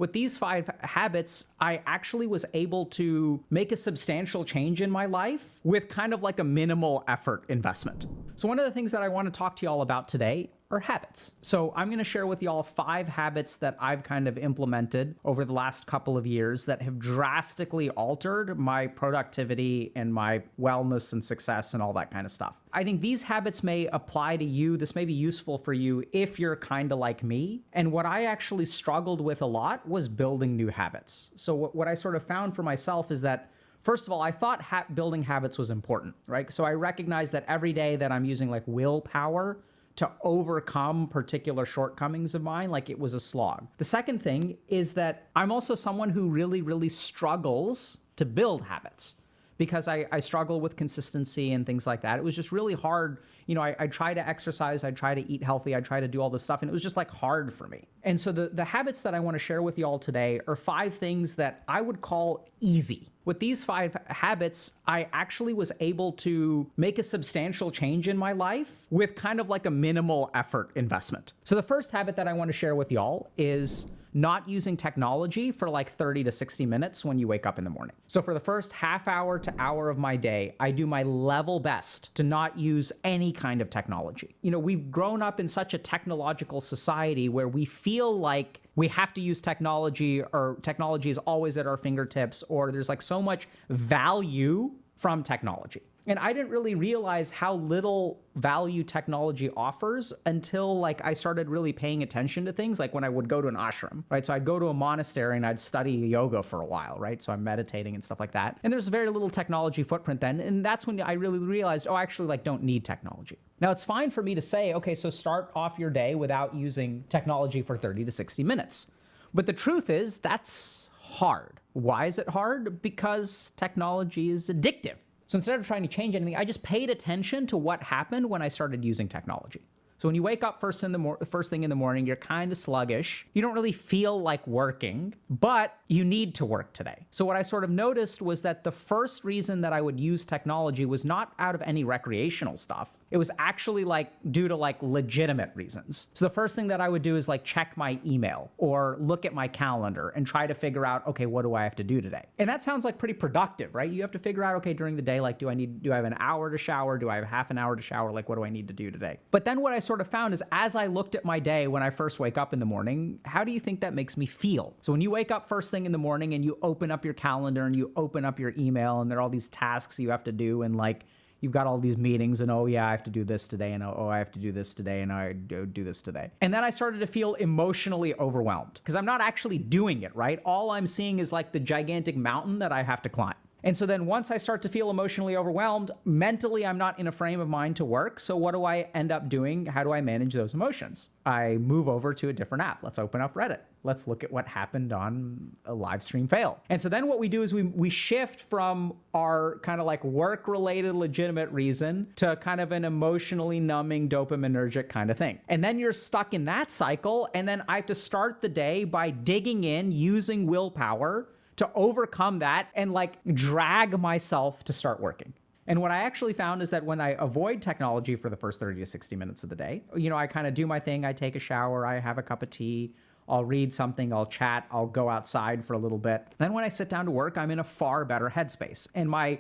With these 5 habits, I actually was able to make a substantial change in my life with kind of like a minimal effort investment. So one of the things that I want to talk to you all about today are habits. So I'm going to share with you all 5 habits that I've kind of implemented over the last couple of years that have drastically altered my productivity and my wellness and success and all that kind of stuff. I think these habits may apply to you. This may be useful for you if you're kind of like me. And what I actually struggled with a lot was building new habits. So what I sort of found for myself is that, first of all, I thought building habits was important, right? So I recognize that every day that I'm using like willpower to overcome particular shortcomings of mine, like it was a slog. The second thing is that I'm also someone who really struggles to build habits because I struggle with consistency and things like that. It was just really hard. You know, I try to exercise, I try to eat healthy, I try to do all this stuff, and it was just like hard for me. And so the habits that I want to share with you all today are 5 things that I would call easy. With these 5 habits, I actually was able to make a substantial change in my life with kind of like a minimal effort investment. So the first habit that I want to share with y'all is not using technology for like 30 to 60 minutes when you wake up in the morning. So for the first half hour to hour of my day, I do my level best to not use any kind of technology. You know, we've grown up in such a technological society where we feel like we have to use technology, or technology is always at our fingertips, or there's like so much value from technology. And I didn't really realize how little value technology offers until like I started really paying attention to things, like when I would go to an ashram, right? So I'd go to a monastery and I'd study yoga for a while, right? So I'm meditating and stuff like that. And there's very little technology footprint then. And that's when I really realized, oh, I actually like don't need technology. Now it's fine for me to say, okay, so start off your day without using technology for 30 to 60 minutes. But the truth is that's hard. Why is it hard? Because technology is addictive. So instead of trying to change anything, I just paid attention to what happened when I started using technology. So when you wake up first thing in the morning, you're kind of sluggish. You don't really feel like working, but you need to work today. So what I sort of noticed was that the first reason that I would use technology was not out of any recreational stuff. It was actually like due to like legitimate reasons. So the first thing that I would do is like check my email or look at my calendar and try to figure out, okay, what do I have to do today? And that sounds like pretty productive, right? You have to figure out, okay, during the day, like, do I have an hour to shower? Do I have half an hour to shower? Like, what do I need to do today? But then what I sort of found is as I looked at my day when I first wake up in the morning, how do you think that makes me feel? So when you wake up first thing in the morning and you open up your calendar and you open up your email and there are all these tasks you have to do, and like, you've got all these meetings and, oh yeah, I have to do this today, and oh, I have to do this today, and I do this today. And then I started to feel emotionally overwhelmed because I'm not actually doing it, right? All I'm seeing is like the gigantic mountain that I have to climb. And so then once I start to feel emotionally overwhelmed, mentally, I'm not in a frame of mind to work. So what do I end up doing? How do I manage those emotions? I move over to a different app. Let's open up Reddit. Let's look at what happened on a live stream fail. And so then what we do is we shift from our kind of like work-related legitimate reason to kind of an emotionally numbing dopaminergic kind of thing. And then you're stuck in that cycle. And then I have to start the day by digging in, using willpower to overcome that and like drag myself to start working. And what I actually found is that when I avoid technology for the first 30 to 60 minutes of the day, you know, I kind of do my thing. I take a shower, I have a cup of tea, I'll read something, I'll chat, I'll go outside for a little bit. Then when I sit down to work, I'm in a far better headspace. And my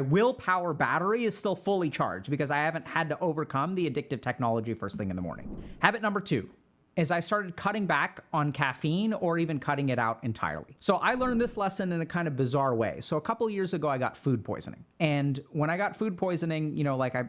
willpower battery is still fully charged because I haven't had to overcome the addictive technology first thing in the morning. Habit number 2. Is I started cutting back on caffeine or even cutting it out entirely. So I learned this lesson in a kind of bizarre way. So a couple of years ago, I got food poisoning. And when I got food poisoning, you know, like I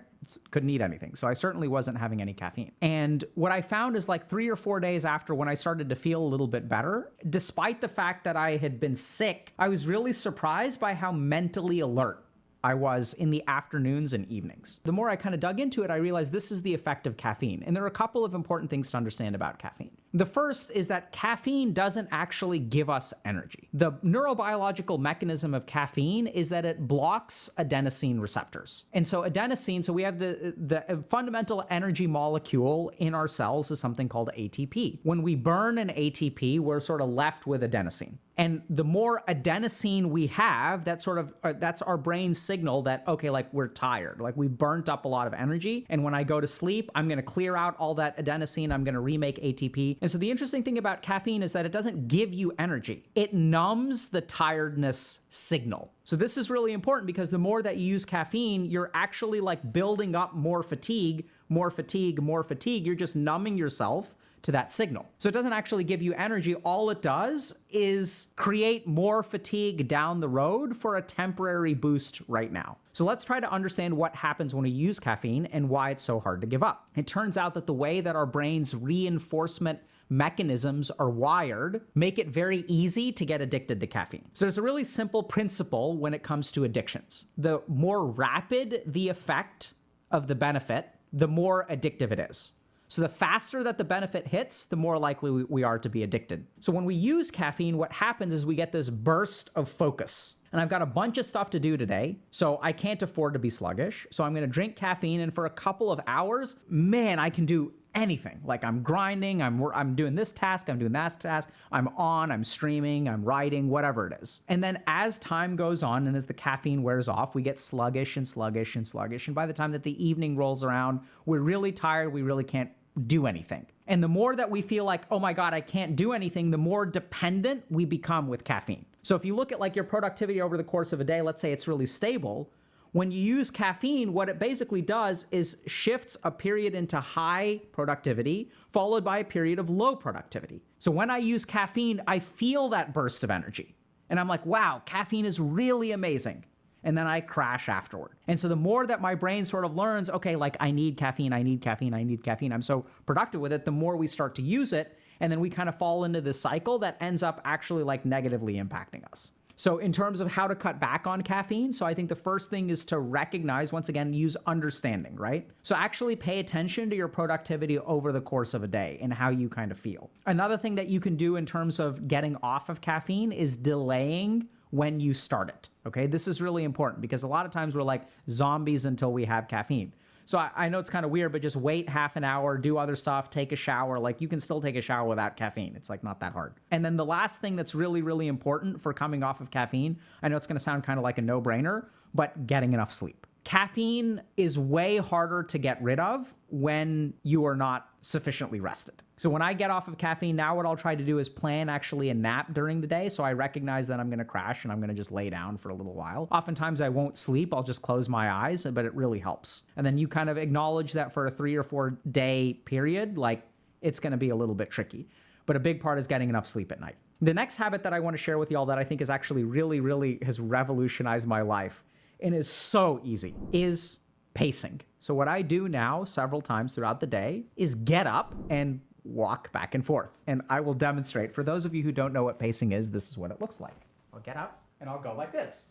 couldn't eat anything. So I certainly wasn't having any caffeine. And what I found is like 3 or 4 days after, when I started to feel a little bit better, despite the fact that I had been sick, I was really surprised by how mentally alert I was in the afternoons and evenings. The more I kind of dug into it, I realized this is the effect of caffeine. And there are a couple of important things to understand about caffeine. The first is that caffeine doesn't actually give us energy. The neurobiological mechanism of caffeine is that it blocks adenosine receptors. And so adenosine, so we have the fundamental energy molecule in our cells is something called ATP. When we burn an ATP, we're sort of left with adenosine. And the more adenosine we have, that's our brain's signal that, okay, like we're tired, like we burnt up a lot of energy. And when I go to sleep, I'm going to clear out all that adenosine. I'm going to remake ATP. And so the interesting thing about caffeine is that it doesn't give you energy. It numbs the tiredness signal. So this is really important because the more that you use caffeine, you're actually like building up more fatigue, more fatigue, more fatigue. You're just numbing yourself to that signal. So it doesn't actually give you energy. All it does is create more fatigue down the road for a temporary boost right now. So let's try to understand what happens when we use caffeine and why it's so hard to give up. It turns out that the way that our brain's reinforcement mechanisms are wired make it very easy to get addicted to caffeine. So there's a really simple principle when it comes to addictions. The more rapid the effect of the benefit, the more addictive it is. So the faster that the benefit hits, the more likely we are to be addicted. So when we use caffeine, what happens is we get this burst of focus. And I've got a bunch of stuff to do today, so I can't afford to be sluggish. So I'm gonna drink caffeine, and for a couple of hours, man, I can do anything. Like I'm grinding, I'm doing this task, I'm doing that task, I'm streaming, I'm writing, whatever it is. And then as time goes on and as the caffeine wears off, we get sluggish and sluggish and sluggish. And by the time that the evening rolls around, we're really tired, we really can't do anything. And the more that we feel like, oh my God, I can't do anything, the more dependent we become with caffeine. So if you look at like your productivity over the course of a day, let's say it's really stable, when you use caffeine, what it basically does is shifts a period into high productivity, followed by a period of low productivity. So when I use caffeine, I feel that burst of energy. And I'm like, wow, caffeine is really amazing. And then I crash afterward. And so the more that my brain sort of learns, okay, like I need caffeine, I need caffeine, I need caffeine, I'm so productive with it, the more we start to use it. And then we kind of fall into this cycle that ends up actually like negatively impacting us. So in terms of how to cut back on caffeine, so I think the first thing is to recognize, once again, use understanding, right? So actually pay attention to your productivity over the course of a day and how you kind of feel. Another thing that you can do in terms of getting off of caffeine is delaying when you start it, okay? This is really important because a lot of times we're like zombies until we have caffeine. So I know it's kind of weird, but just wait half an hour, do other stuff, take a shower. Like you can still take a shower without caffeine. It's like not that hard. And then the last thing that's really, really important for coming off of caffeine, I know it's going to sound kind of like a no-brainer, but getting enough sleep. Caffeine is way harder to get rid of when you are not sufficiently rested. So when I get off of caffeine, now what I'll try to do is plan actually a nap during the day. So I recognize that I'm going to crash and I'm going to just lay down for a little while. Oftentimes I won't sleep. I'll just close my eyes, but it really helps. And then you kind of acknowledge that for a 3 or 4 day period, like it's going to be a little bit tricky. But a big part is getting enough sleep at night. The next habit that I want to share with y'all that I think is actually really, really has revolutionized my life and is so easy is pacing. So what I do now several times throughout the day is get up and walk back and forth. And I will demonstrate. For those of you who don't know what pacing is, this is what it looks like. I'll get up and I'll go like this.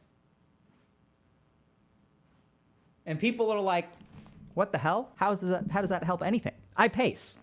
And people are like, what the hell? How does that help anything? I pace.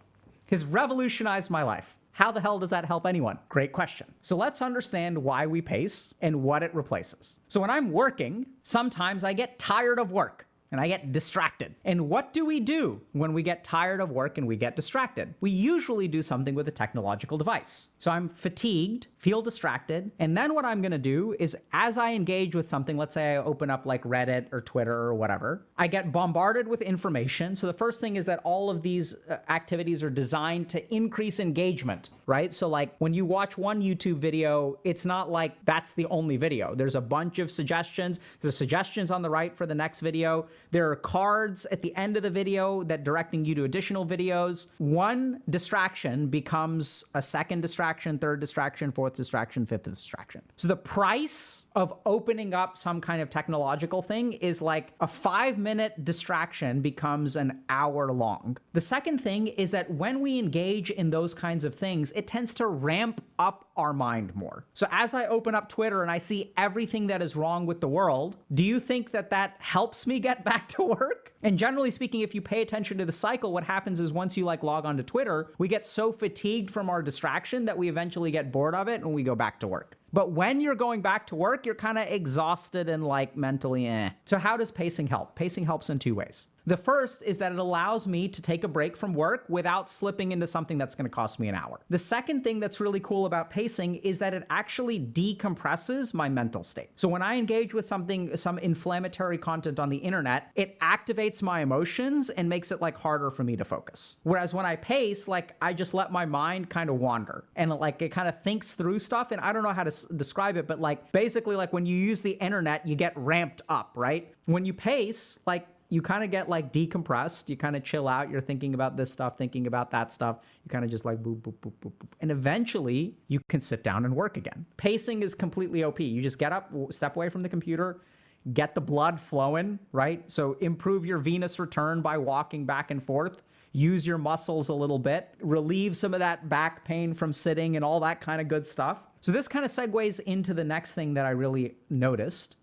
Has revolutionized my life. How the hell does that help anyone? Great question. So let's understand why we pace and what it replaces. So when I'm working, sometimes I get tired of work and I get distracted. And what do we do when we get tired of work and we get distracted? We usually do something with a technological device. So I'm fatigued, feel distracted, and then what I'm gonna do is as I engage with something, let's say I open up like Reddit or Twitter or whatever, I get bombarded with information. So the first thing is that all of these activities are designed to increase engagement, right? So like when you watch one YouTube video, it's not like that's the only video. There's a bunch of suggestions. There's suggestions on the right for the next video. There are cards at the end of the video that directing you to additional videos. One distraction becomes a second distraction, third distraction, fourth distraction, fifth distraction. So the price of opening up some kind of technological thing is like a 5-minute distraction becomes an hour long. The second thing is that when we engage in those kinds of things, it tends to ramp up our mind more. So as I open up Twitter and I see everything that is wrong with the world, do you think that that helps me get back to work? And generally speaking, if you pay attention to the cycle, what happens is once you like log on to Twitter, we get so fatigued from our distraction that we eventually get bored of it and we go back to work. But when you're going back to work, you're kind of exhausted and like mentally So how does pacing help? Pacing helps in 2 ways. The first is that it allows me to take a break from work without slipping into something that's going to cost me an hour. The second thing that's really cool about pacing is that it actually decompresses my mental state. So when I engage with some inflammatory content on the internet, it activates my emotions and makes it like harder for me to focus. Whereas when I pace, like I just let my mind kind of wander and like it kind of thinks through stuff. And I don't know how to describe it, but like basically like when you use the internet, you get ramped up, right? When you pace, like you kind of get like decompressed, you kind of chill out, you're thinking about this stuff, thinking about that stuff, you kind of just like boop, boop, boop, boop, boop. And eventually you can sit down and work again. Pacing is completely OP. You just get up, step away from the computer, get the blood flowing, right? So improve your venous return by walking back and forth, use your muscles a little bit, relieve some of that back pain from sitting and all that kind of good stuff. So this kind of segues into the next thing that I really noticed,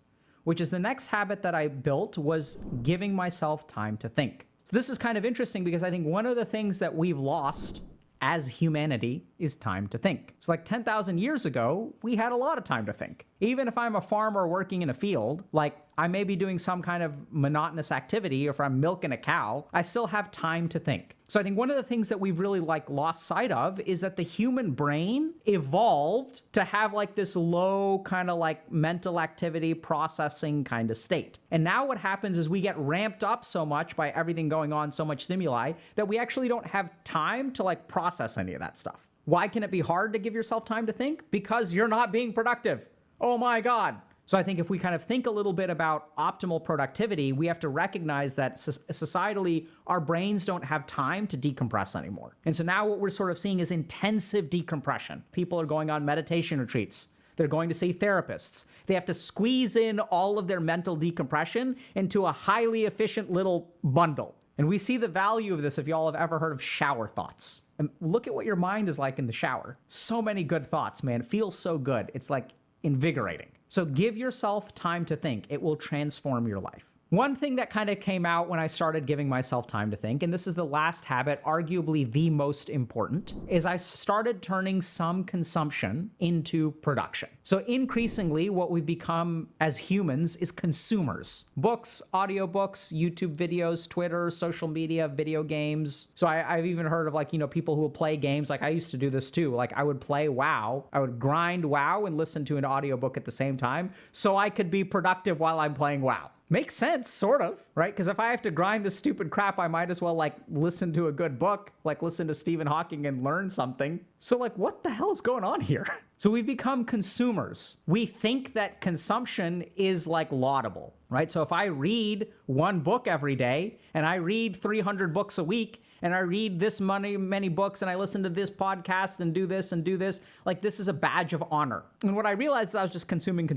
which is the next habit that I built was giving myself time to think. So this is kind of interesting because I think one of the things that we've lost as humanity is time to think. So like 10,000 years ago, we had a lot of time to think. Even if I'm a farmer working in a field, like I may be doing some kind of monotonous activity, or if I'm milking a cow, I still have time to think. So I think one of the things that we've really like lost sight of is that the human brain evolved to have like this low kind of like mental activity processing kind of state. And now what happens is we get ramped up so much by everything going on, so much stimuli, that we actually don't have time to like process any of that stuff. Why can it be hard to give yourself time to think? Because you're not being productive. Oh my God. So I think if we kind of think a little bit about optimal productivity, we have to recognize that societally, our brains don't have time to decompress anymore. And so now what we're sort of seeing is intensive decompression. People are going on meditation retreats. They're going to see therapists. They have to squeeze in all of their mental decompression into a highly efficient little bundle. And we see the value of this if y'all have ever heard of shower thoughts. And look at what your mind is like in the shower. So many good thoughts, man. It feels so good. It's like invigorating. So give yourself time to think. It will transform your life. One thing that kind of came out when I started giving myself time to think, and this is the last habit, arguably the most important, is I started turning some consumption into production. So increasingly, what we've become as humans is consumers. Books, audiobooks, YouTube videos, Twitter, social media, video games. So I've even heard of like, people who will play games. Like I used to do this too. Like I would play WoW. I would grind WoW and listen to an audiobook at the same time so I could be productive while I'm playing WoW. Makes sense, sort of, right? Because if I have to grind this stupid crap, I might as well like listen to a good book, like listen to Stephen Hawking and learn something. So like, what the hell is going on here? So we've become consumers. We think that consumption is like laudable, right? So if I read one book every day and I read 300 books a week and I read this many books and I listen to this podcast and do this, like this is a badge of honor. And what I realized is I was just consuming.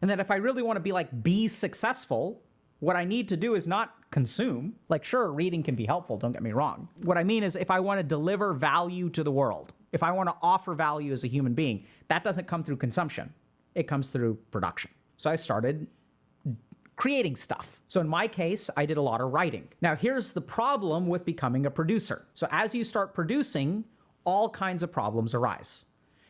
And that if I really want to be successful, what I need to do is not consume. Like, sure, reading can be helpful, don't get me wrong. What I mean is if I want to deliver value to the world, if I want to offer value as a human being, that doesn't come through consumption. It comes through production. So I started creating stuff. So in my case, I did a lot of writing. Now, here's the problem with becoming a producer. So as you start producing, all kinds of problems arise.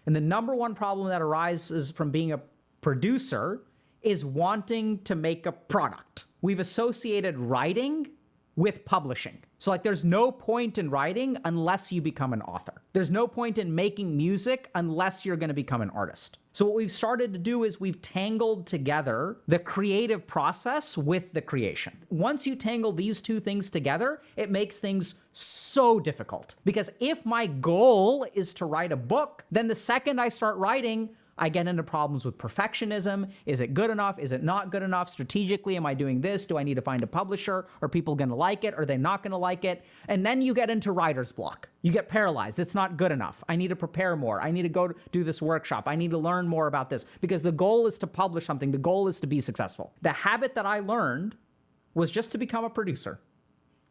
And the number one problem that arises from being a producer is wanting to make a product. We've associated writing with publishing. So like there's no point in writing unless you become an author. There's no point in making music unless you're going to become an artist. So what we've started to do is we've tangled together the creative process with the creation. Once you tangle these two things together, it makes things so difficult. Because if my goal is to write a book, then the second I start writing, I get into problems with perfectionism. Is it good enough? Is it not good enough? Strategically, am I doing this? Do I need to find a publisher? Are people going to like it? Are they not going to like it? And then you get into writer's block. You get paralyzed. It's not good enough. I need to prepare more. I need to go do this workshop. I need to learn more about this because the goal is to publish something. The goal is to be successful. The habit that I learned was just to become a producer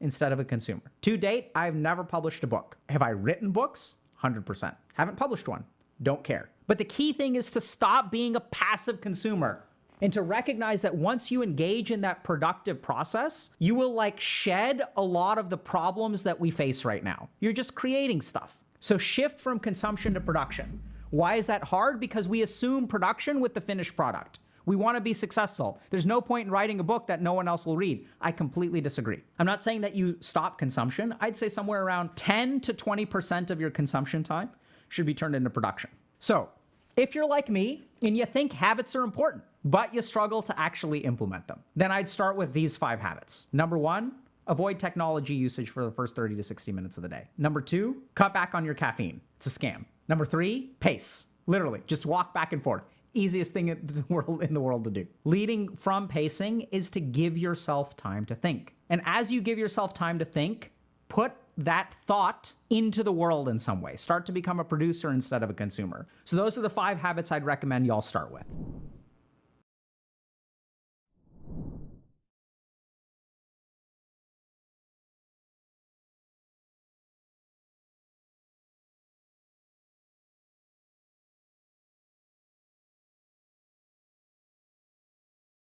instead of a consumer. To date, I've never published a book. Have I written books? 100%. Haven't published one. Don't care. But the key thing is to stop being a passive consumer and to recognize that once you engage in that productive process, you will like shed a lot of the problems that we face right now. You're just creating stuff. So shift from consumption to production. Why is that hard? Because we assume production with the finished product. We want to be successful. There's no point in writing a book that no one else will read. I completely disagree. I'm not saying that you stop consumption. I'd say somewhere around 10 to 20% of your consumption time should be turned into production. So if you're like me and you think habits are important, but you struggle to actually implement them, then I'd start with these 5 habits. Number 1, avoid technology usage for the first 30 to 60 minutes of the day. Number 2, cut back on your caffeine. It's a scam. Number 3, pace. Literally, just walk back and forth. Easiest thing in the world to do. Leading from pacing is to give yourself time to think. And as you give yourself time to think, put that thought into the world in some way. Start to become a producer instead of a consumer. So those are the 5 habits I'd recommend y'all start with.